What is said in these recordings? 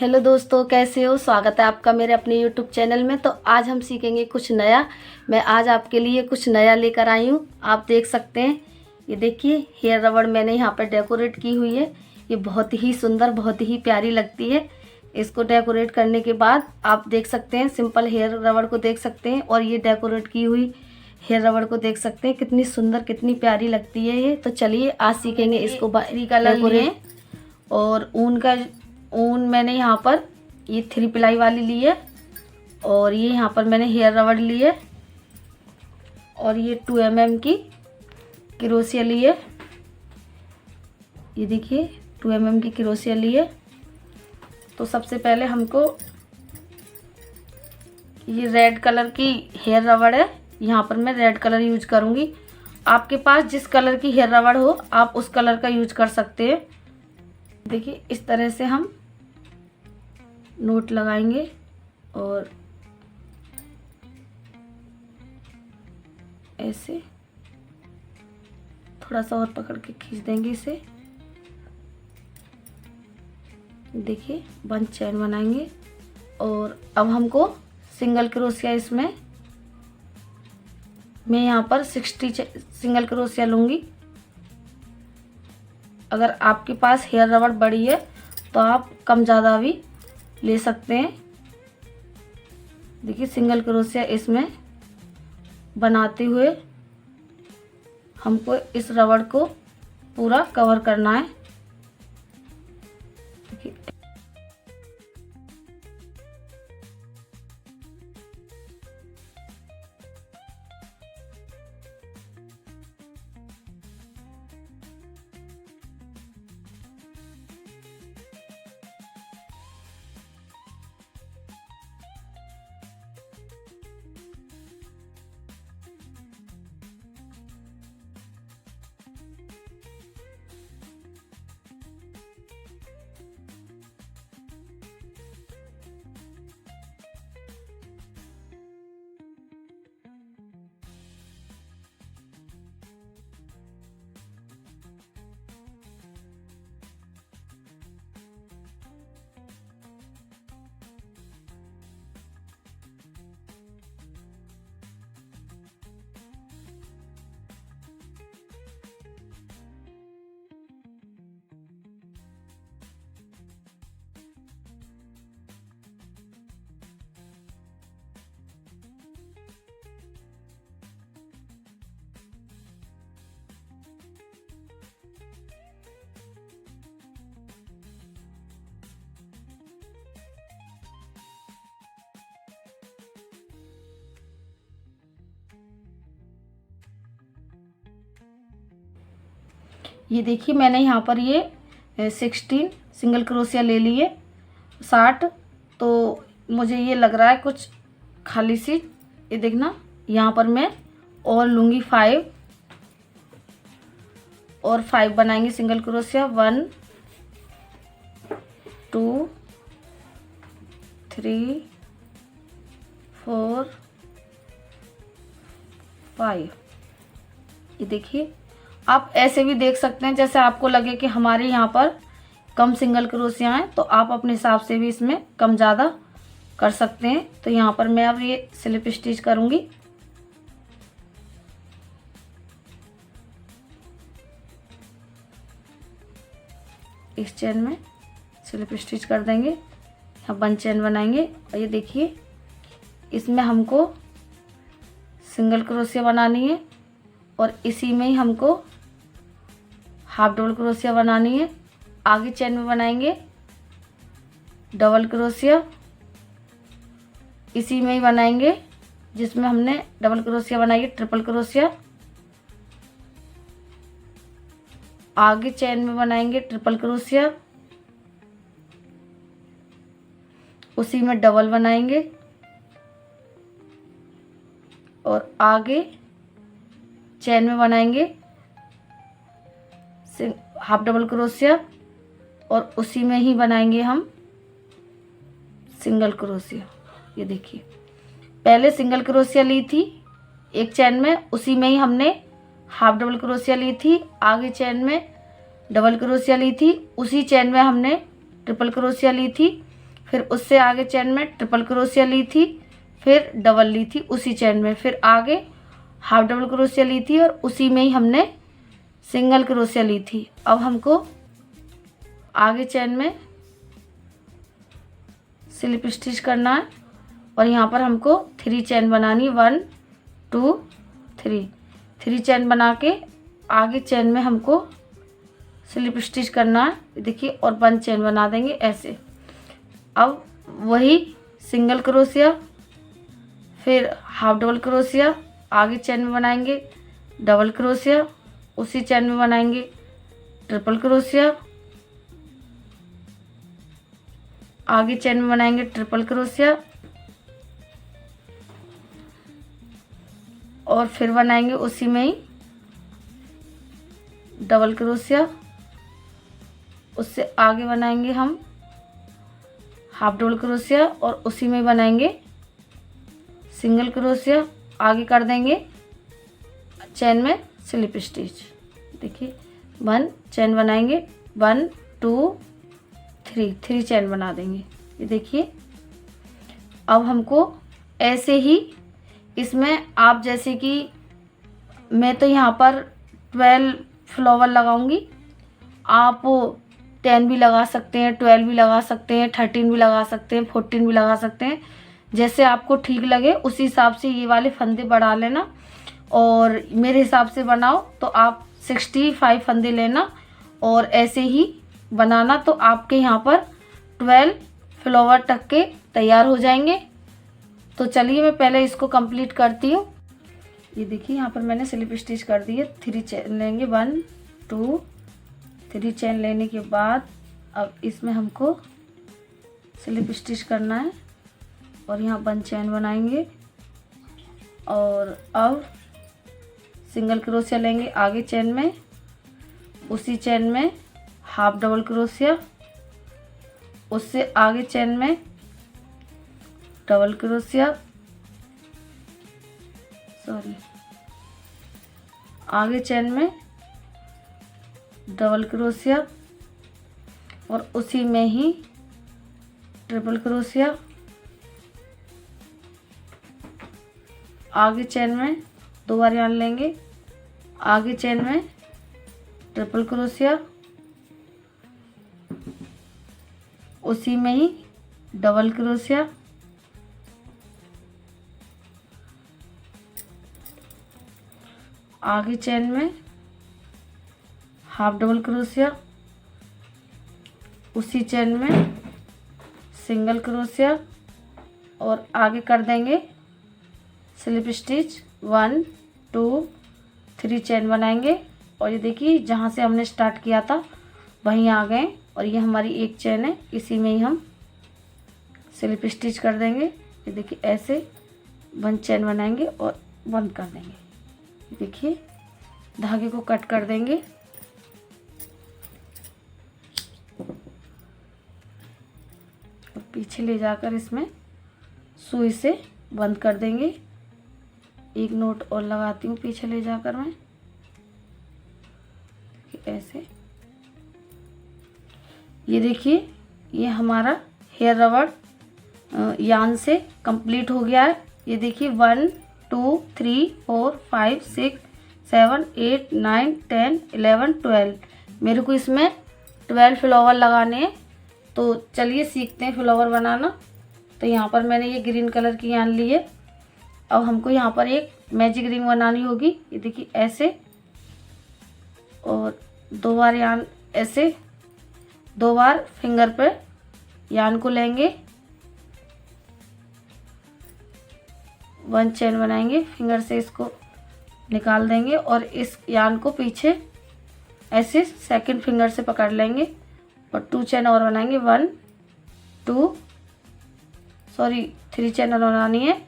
Hello दोस्तों, कैसे हो। स्वागत है आपका मेरे अपने यूट्यूब चैनल में। तो आज हम सीखेंगे कुछ नया। मैं आज आपके लिए कुछ नया लेकर आई हूँ। आप देख सकते हैं, ये देखिए हेयर रबड़ मैंने यहाँ पर डेकोरेट की हुई है। ये बहुत ही सुंदर, बहुत ही प्यारी लगती है। इसको डेकोरेट करने के बाद आप देख सकते हैं, सिंपल हेयर रबड़ को देख सकते हैं और ये डेकोरेट की हुई हेयर रबड़ को देख सकते हैं। कितनी सुंदर, कितनी प्यारी लगती है ये। तो चलिए आज सीखेंगे इसको। बाहरी कलर लिए और ऊन मैंने यहाँ पर ये 3 प्लाई वाली ली है और ये यहाँ पर मैंने हेयर रबड़ ली है और ये 2 mm की क्रोशिया ली है। ये देखिए 2 mm की क्रोशिया ली है। तो सबसे पहले हमको ये रेड कलर की हेयर रबड़ है, यहाँ पर मैं रेड कलर यूज करूँगी। आपके पास जिस कलर की हेयर रबड़ हो आप उस कलर का यूज कर सकते हैं। देखिए इस तरह से हम नोट लगाएंगे और ऐसे थोड़ा सा और पकड़ के खींच देंगे इसे। देखिए बंच चैन बनाएंगे और अब हमको सिंगल क्रोशिया, इसमें मैं यहाँ पर 60 सिंगल क्रोशिया लूँगी। अगर आपके पास हेयर रबड़ बड़ी है तो आप कम ज़्यादा भी ले सकते हैं। देखिए सिंगल क्रोशिया इसमें बनाते हुए हमको इस रबड़ को पूरा कवर करना है। देखिए ये देखिए मैंने यहाँ पर ये 16 सिंगल क्रोशिया ले लिए 60। तो मुझे ये लग रहा है कुछ खाली सी। ये देखना यहाँ पर मैं और लूँगी 5 और 5 बनाएंगे सिंगल क्रोशिया। 1 2 3 4 5। ये देखिए आप ऐसे भी देख सकते हैं, जैसे आपको लगे कि हमारे यहाँ पर कम सिंगल क्रोशिया हैं तो आप अपने हिसाब से भी इसमें कम ज़्यादा कर सकते हैं। तो यहाँ पर मैं अब ये स्लिप स्टिच करूँगी। इस चेन में स्लिप स्टिच कर देंगे, यहाँ बंच चेन बनाएंगे और ये देखिए इसमें हमको सिंगल क्रोशिया बनानी है और इसी में ही हमको हाफ डबल क्रोशिया बनानी है। आगे चेन में बनाएंगे डबल क्रोशिया, इसी में ही बनाएंगे जिसमें हमने डबल क्रोशिया बनाई है ट्रिपल क्रोशिया। आगे चेन में बनाएंगे ट्रिपल क्रोशिया, उसी में डबल बनाएंगे और आगे चेन में बनाएंगे हाफ डबल क्रोशिया और उसी में ही बनाएंगे हम सिंगल क्रोशिया। ये देखिए पहले सिंगल क्रोशिया ली थी एक चेन में, उसी में ही हमने हाफ डबल क्रोशिया ली थी। आगे चेन में डबल क्रोशिया ली थी, उसी चेन में हमने ट्रिपल क्रोशिया ली थी। फिर उससे आगे चेन में ट्रिपल क्रोशिया ली थी, फिर डबल ली थी उसी चेन में, फिर आगे हाफ डबल क्रोशिया ली थी और उसी में ही हमने सिंगल क्रोशिया ली थी। अब हमको आगे चेन में स्लिप स्टिच करना है और यहाँ पर हमको 3 चेन बनानी, 1 2 3 चेन बना के आगे चेन में हमको स्लिप स्टिच करना है देखिए, और 1 चेन बना देंगे ऐसे। अब वही सिंगल क्रोशिया, फिर हाफ डबल क्रोशिया आगे चेन में बनाएंगे, डबल क्रोशिया उसी चेन में बनाएंगे, ट्रिपल क्रोशिया आगे चेन में बनाएंगे, ट्रिपल क्रोशिया और फिर बनाएंगे उसी में ही डबल क्रोशिया, उससे आगे बनाएंगे हम हाफ डबल क्रोशिया और उसी में बनाएंगे सिंगल क्रोशिया, आगे कर देंगे चेन में स्लिप स्टिच। देखिए 1 चेन बनाएंगे, 1 2 3 चेन बना देंगे। ये देखिए अब हमको ऐसे ही इसमें आप जैसे कि मैं तो यहाँ पर 12 फ्लावर लगाऊंगी, आप 10 भी लगा सकते हैं, 12 भी लगा सकते हैं, 13 भी लगा सकते हैं, 14 भी लगा सकते हैं, जैसे आपको ठीक लगे उसी हिसाब से ये वाले फंदे बढ़ा लेना। और मेरे हिसाब से बनाओ तो आप 65 फंदे लेना और ऐसे ही बनाना, तो आपके यहाँ पर 12 फ्लावर तक के तैयार हो जाएंगे। तो चलिए मैं पहले इसको कंप्लीट करती हूँ। ये देखिए यहाँ पर मैंने स्लिप स्टिच कर दी है, 3 चेन लेंगे, 1 2 3 चेन लेने के बाद अब इसमें हमको स्लिप स्टिच करना है और यहाँ 1 चेन बनाएंगे और अब सिंगल क्रोशिया लेंगे आगे चेन में, उसी चेन में हाफ डबल क्रोशिया, उससे आगे चेन में डबल क्रोशिया, आगे चेन में डबल क्रोशिया और उसी में ही ट्रिपल क्रोशिया, आगे चेन में 2 बार यार्न लेंगे, आगे चेन में ट्रिपल क्रोशिया, उसी में ही डबल क्रोशिया, आगे चेन में हाफ डबल क्रोशिया, उसी चेन में सिंगल क्रोशिया और आगे कर देंगे स्लिप स्टिच, 1 2 3 चेन बनाएंगे और ये देखिए जहाँ से हमने स्टार्ट किया था वहीं आ गए और ये हमारी एक चेन है, इसी में ही हम स्लिप स्टिच कर देंगे। ये देखिए ऐसे 1 चेन बनाएंगे और बंद कर देंगे। देखिए धागे को कट कर देंगे और पीछे ले जाकर इसमें सुई से बंद कर देंगे। एक नोट और लगाती हूँ पीछे ले जाकर मैं, ऐसे। ये देखिए ये हमारा हेयर रबड़ यान से कंप्लीट हो गया है। ये देखिए 1 2 3 4 5 6 7 8 9 10 11 12 मेरे को इसमें 12 फ्लावर लगाने हैं। तो चलिए सीखते हैं फ्लावर बनाना। तो यहाँ पर मैंने ये ग्रीन कलर की यान ली है। अब हमको यहाँ पर एक मैजिक रिंग बनानी होगी। ये देखिए ऐसे और 2 बार यान ऐसे 2 बार फिंगर पे यान को लेंगे, 1 चेन बनाएंगे, फिंगर से इसको निकाल देंगे और इस यान को पीछे ऐसे सेकंड फिंगर से पकड़ लेंगे और 2 चेन और बनाएंगे, 1 2 3 चेन और बनानी है।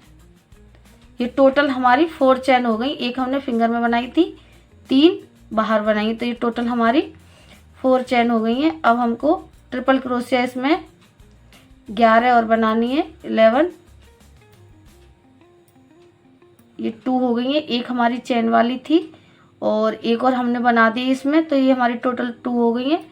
ये टोटल हमारी 4 चेन हो गई। एक हमने फिंगर में बनाई थी, 3 बाहर बनाई, तो ये टोटल हमारी 4 चेन हो गई हैं। अब हमको ट्रिपल क्रोशिया इसमें 11 और बनानी है, 11। ये 2 हो गई है। एक हमारी चेन वाली थी और एक और हमने बना दी इसमें, तो ये हमारी टोटल 2 हो गई है।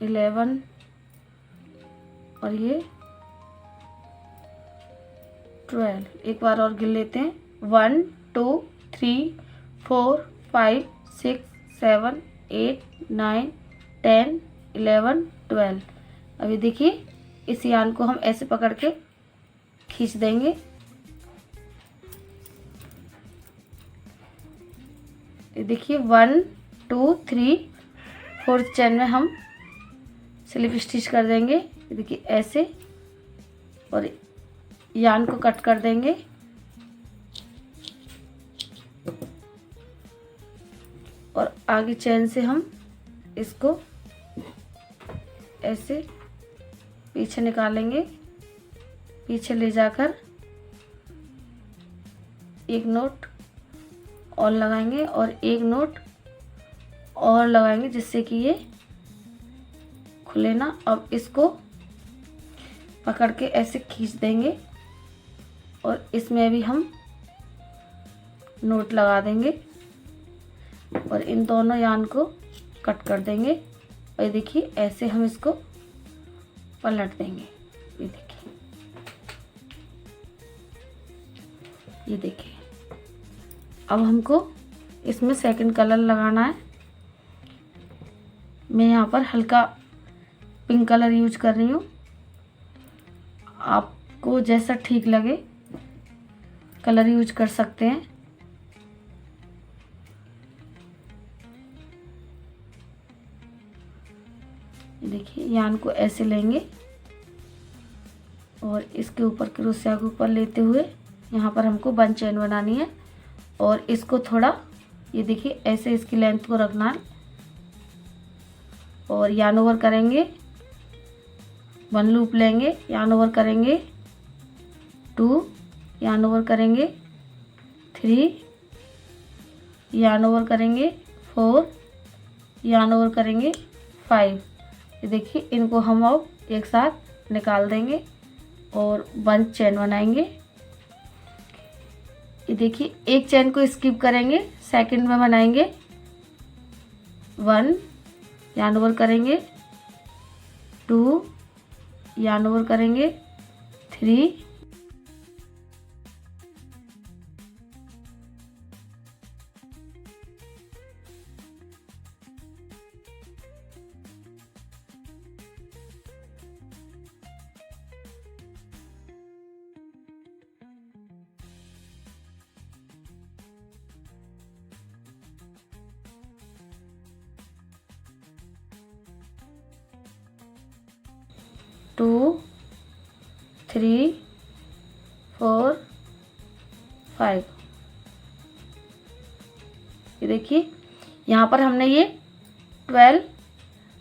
11 और ये 12। एक बार और गिन लेते हैं, 1 2 3 4 5 6 7 8 9 10 11 12। अभी देखिए इस यान को हम ऐसे पकड़ के खींच देंगे। ये देखिए 1 2 3 4th चेन में हम स्लिप स्टिच कर देंगे। ये देखिए ऐसे, और यान को कट कर देंगे। और आगे चेन से हम इसको ऐसे पीछे निकालेंगे, पीछे ले जाकर एक नोट और लगाएंगे और एक नोट और लगाएंगे, जिससे कि ये खुले ना। अब इसको पकड़ के ऐसे खींच देंगे और इसमें भी हम नोट लगा देंगे और इन दोनों यान को कट कर देंगे। और ये देखिए ऐसे हम इसको पलट देंगे। ये देखिए, ये देखिए। अब हमको इसमें सेकंड कलर लगाना है। मैं यहाँ पर हल्का पिंक कलर यूज कर रही हूँ, आपको जैसा ठीक लगे कलर यूज कर सकते हैं। देखिए यान को ऐसे लेंगे और इसके ऊपर क्रोशिया के ऊपर लेते हुए यहाँ पर हमको 1 चेन बनानी है और इसको थोड़ा, ये देखिए ऐसे इसकी लेंथ को रखना है और यान ओवर करेंगे, 1 लूप लेंगे, यान ओवर करेंगे 2, यान ओवर करेंगे 3, यान ओवर करेंगे 4, यान ओवर करेंगे 5। ये देखिए इनको हम अब एक साथ निकाल देंगे और 1 चेन बनाएंगे। ये देखिए एक चेन को स्किप करेंगे, सेकंड में बनाएंगे 1, यान ओवर करेंगे 2, यान ओवर करेंगे 3, टू 3 4 5। ये देखिए यहाँ पर हमने ये 12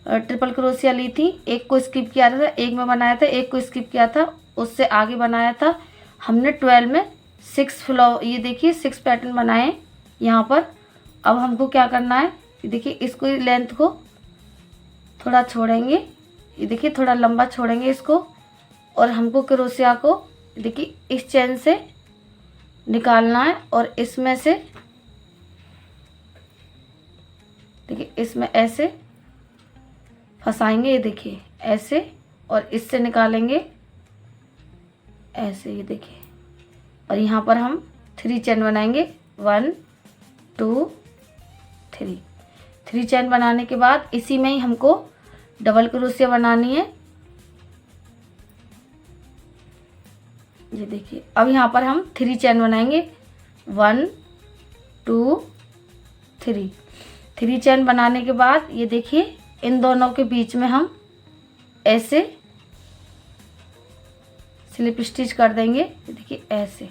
ट्रिपल क्रोशिया ली थी। एक को स्किप किया था, एक में बनाया था, एक को स्किप किया था, उससे आगे बनाया था हमने 12 में 6 फ्लावर। ये देखिए 6 पैटर्न बनाए यहाँ पर। अब हमको क्या करना है, ये देखिए इसको लेंथ को थोड़ा छोड़ेंगे, ये देखिए थोड़ा लंबा छोड़ेंगे इसको और हमको क्रोशिया को देखिए इस चेन से निकालना है और इसमें से देखिए इसमें ऐसे फंसाएंगे। ये देखिए ऐसे, और इससे निकालेंगे ऐसे। ये देखिए, और यहाँ पर हम 3 चेन बनाएंगे, 1 2 3। 3 चेन बनाने के बाद इसी में ही हमको डबल क्रोशिया बनानी है। ये देखिए अब यहाँ पर हम 3 चेन बनाएंगे, 1 2 3। 3 चेन बनाने के बाद ये देखिए इन दोनों के बीच में हम ऐसे स्लिप स्टिच कर देंगे। ये देखिए ऐसे।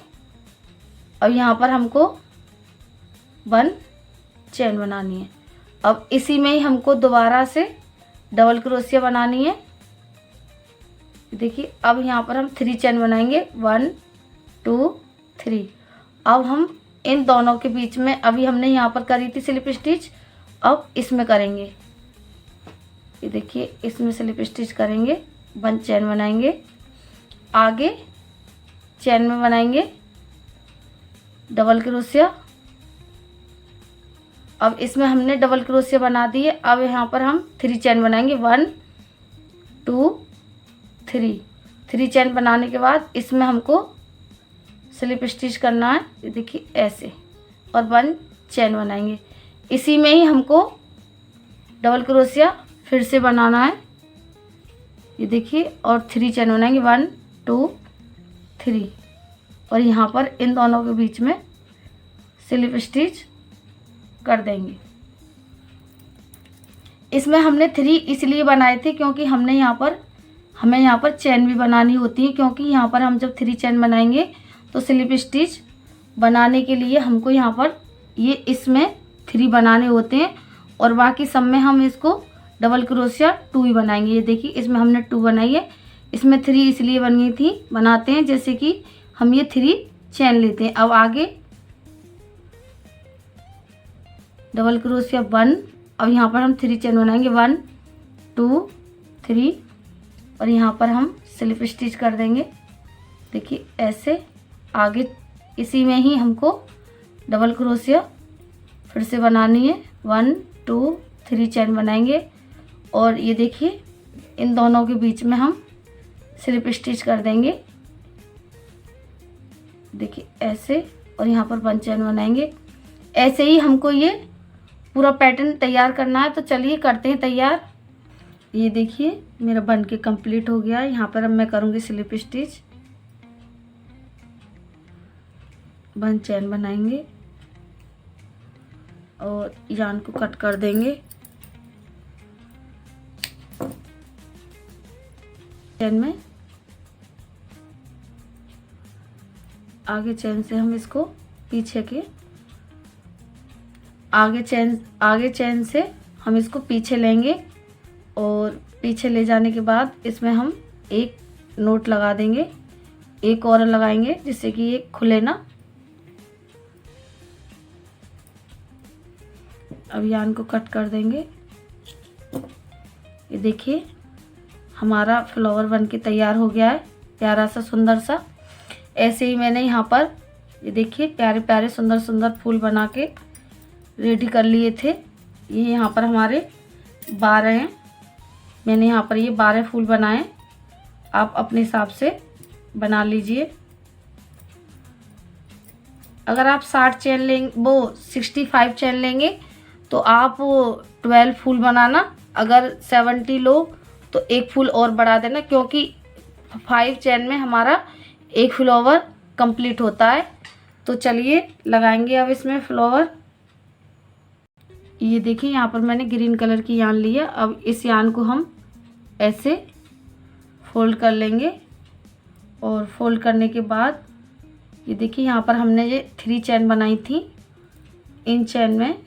अब यहाँ पर हमको 1 चेन बनानी है। अब इसी में ही हमको दोबारा से डबल क्रोशिया बनानी है। देखिए अब यहाँ पर हम 3 चेन बनाएंगे, 1 2 3। अब हम इन दोनों के बीच में, अभी हमने यहाँ पर करी थी स्लिप स्टिच, अब इसमें करेंगे। ये देखिए इसमें स्लिप स्टिच करेंगे, 1 चेन बनाएंगे, आगे चेन में बनाएंगे डबल क्रोशिया। अब इसमें हमने डबल क्रोशिया बना दी है। अब यहाँ पर हम 3 चेन बनाएंगे, 1 2 3 चेन बनाने के बाद इसमें हमको स्लिप स्टिच करना है। ये देखिए ऐसे, और 1 चेन बनाएंगे। इसी में ही हमको डबल क्रोशिया फिर से बनाना है। ये देखिए, और 3 चेन बनाएंगे, 1 2 3, और यहाँ पर इन दोनों के बीच में स्लिप स्टिच कर देंगे। इसमें हमने 3 इसलिए बनाए थे क्योंकि हमें यहाँ पर चेन भी बनानी होती है, क्योंकि यहाँ पर हम जब 3 चेन बनाएंगे तो स्लिप स्टिच बनाने के लिए हमको यहाँ पर ये इसमें 3 बनाने होते हैं, और बाकी सब में हम इसको डबल क्रोशिया 2 ही बनाएंगे। ये देखिए, इसमें हमने 2 बनाई है, इसमें 3 इसलिए बन गई थी, बनाते हैं जैसे कि हम ये 3 चेन लेते हैं। अब आगे डबल क्रोशिया 1, अब यहाँ पर हम 3 चेन बनाएंगे, 1 2 3, और यहाँ पर हम स्लिप स्टिच कर देंगे। देखिए ऐसे, आगे इसी में ही हमको डबल क्रोशिया फिर से बनानी है, 1 2 3 चेन बनाएंगे, और ये देखिए इन दोनों के बीच में हम स्लिप स्टिच कर देंगे। देखिए ऐसे, और यहाँ पर 1 चेन बनाएंगे। ऐसे ही हमको ये पूरा पैटर्न तैयार करना है। तो चलिए करते हैं तैयार। ये देखिए मेरा बन के कंप्लीट हो गया है। यहाँ पर अब मैं करूँगी स्लिप स्टिच, 1 चेन बनाएंगे और यार्न को कट कर देंगे। चेन में आगे चेन से हम इसको पीछे के आगे चेन से हम इसको पीछे लेंगे, और पीछे ले जाने के बाद इसमें हम एक नोट लगा देंगे, एक और लगाएंगे जिससे कि ये खुले ना। अब यार्न को कट कर देंगे। ये देखिए हमारा फ्लावर बन के तैयार हो गया है, प्यारा सा सुंदर सा। ऐसे ही मैंने यहाँ पर ये देखिए प्यारे प्यारे सुंदर सुंदर फूल बना के रेडी कर लिए थे। ये यहाँ पर हमारे 12 हैं। मैंने यहाँ पर ये 12 फूल बनाए, आप अपने हिसाब से बना लीजिए। अगर आप 60 चेन लेंगे, वो 65 चेन लेंगे तो आप 12 फूल बनाना। अगर 70 लो तो एक फूल और बढ़ा देना, क्योंकि 5 चेन में हमारा एक फ्लावर कंप्लीट होता है। तो चलिए लगाएंगे अब इसमें फ्लावर। ये देखिए यहाँ पर मैंने ग्रीन कलर की यार्न ली है। अब इस यार्न को हम ऐसे फोल्ड कर लेंगे, और फोल्ड करने के बाद ये देखिए यहाँ पर हमने ये 3 चेन बनाई थी। इन चेन में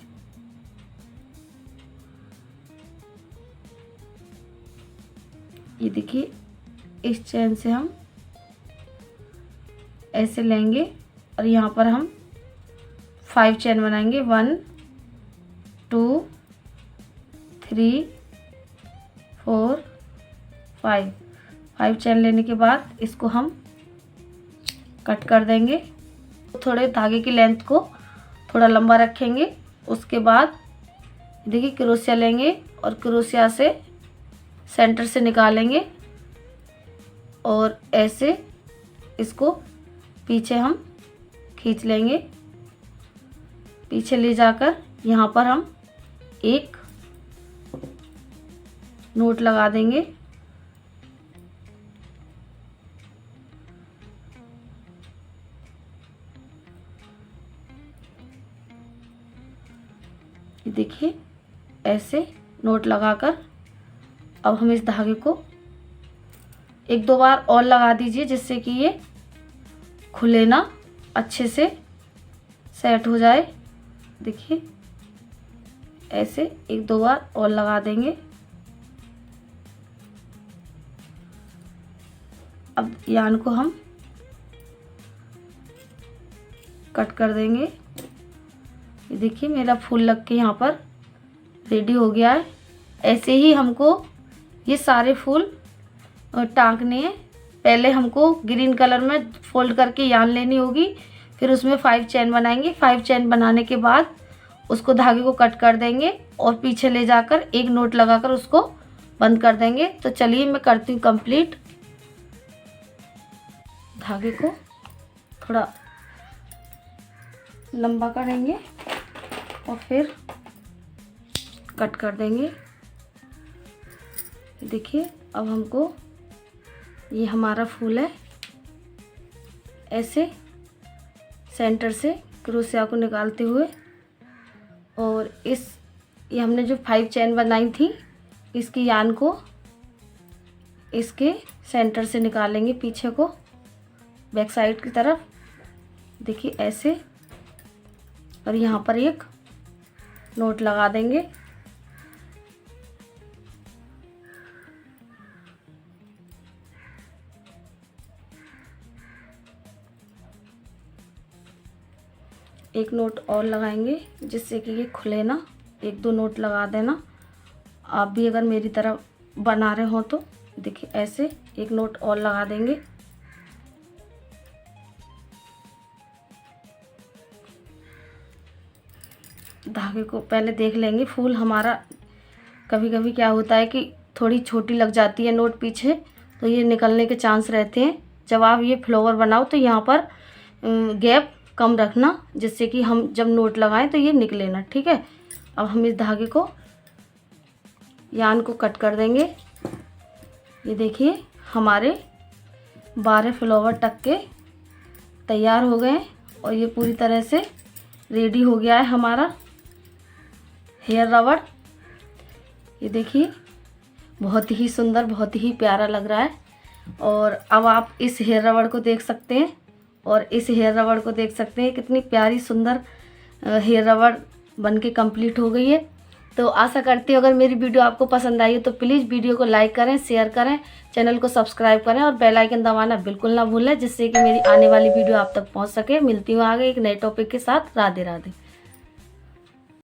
ये देखिए इस चेन से हम ऐसे लेंगे, और यहाँ पर हम 5 चेन बनाएंगे, 1 2 3 4 5 चेन लेने के बाद इसको हम कट कर देंगे। थोड़े धागे की लेंथ को थोड़ा लंबा रखेंगे। उसके बाद देखिए क्रोशिया लेंगे, और क्रोशिया से सेंटर से निकालेंगे, और ऐसे इसको पीछे हम खींच लेंगे। पीछे ले जाकर यहाँ पर हम एक नोट लगा देंगे। देखिए ऐसे नोट लगाकर अब हम इस धागे को 1-2 बार और लगा दीजिए, जिससे कि ये खुले ना, अच्छे से सेट हो जाए। देखिए ऐसे 1-2 बार और लगा देंगे। अब यार्न को हम कट कर देंगे। ये देखिए मेरा फूल लग के यहाँ पर रेडी हो गया है। ऐसे ही हमको ये सारे फूल टांकने हैं। पहले हमको ग्रीन कलर में फोल्ड करके यार्न लेनी होगी, फिर उसमें 5 चेन बनाएंगे। 5 चेन बनाने के बाद उसको धागे को कट कर देंगे, और पीछे ले जाकर एक नोट लगाकर उसको बंद कर देंगे। तो चलिए मैं करती हूँ कंप्लीट। धागे को थोड़ा लंबा करेंगे और फिर कट कर देंगे। देखिए अब हमको ये हमारा फूल है, ऐसे सेंटर से क्रोशिया को निकालते हुए, और ये हमने जो 5 चैन बनाई थी इसकी यान को इसके सेंटर से निकालेंगे पीछे को, बैक साइड की तरफ। देखिए ऐसे, और यहाँ पर एक नोट लगा देंगे। एक नोट और लगाएंगे जिससे कि ये खुले ना, 1-2 नोट लगा देना। आप भी अगर मेरी तरह बना रहे हो तो देखिए ऐसे एक नोट और लगा देंगे। धागे को पहले देख लेंगे। फूल हमारा कभी कभी क्या होता है कि थोड़ी छोटी लग जाती है नोट पीछे, तो ये निकलने के चांस रहते हैं। जब आप ये फ्लावर बनाओ तो यहाँ पर गैप कम रखना, जिससे कि हम जब नोट लगाएं तो ये निकले ना। ठीक है, अब हम इस धागे को यान को कट कर देंगे। ये देखिए हमारे 12 फ्लावर टक के तैयार हो गए और ये पूरी तरह से रेडी हो गया है हमारा हेयर रबड़। ये देखिए बहुत ही सुंदर, बहुत ही प्यारा लग रहा है। और अब आप इस हेयर रबड़ को देख सकते हैं, और इस हेयर रबड़ को देख सकते हैं कितनी प्यारी सुंदर हेयर रबड़ बनके कंप्लीट हो गई है। तो आशा करती हूँ अगर मेरी वीडियो आपको पसंद आई हो तो प्लीज़ वीडियो को लाइक करें, शेयर करें, चैनल को सब्सक्राइब करें और बेल आइकन दबाना बिल्कुल ना भूलें, जिससे कि मेरी आने वाली वीडियो आप तक पहुँच सके। मिलती हूँ आगे एक नए टॉपिक के साथ। राधे राधे।